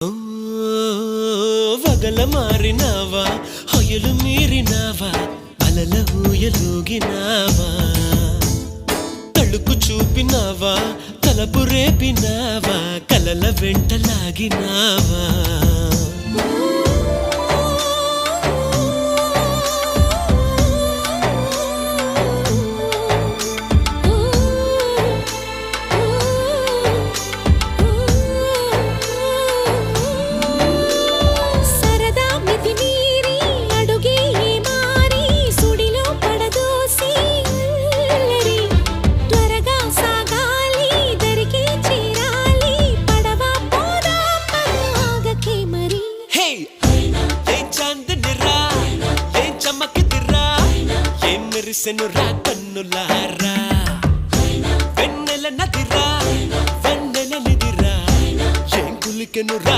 ఓ వగల మారినావా హొయలు మీరినావా అలల ఊయలూగినావా తళుకు చూపినావా తలపు రేపినావా కలల వెంటలాగినావా మెరిసెనురా కన్నులారా వెన్నెల నదిరా వెన్నెల నిదిరా ఏం కులికెనురా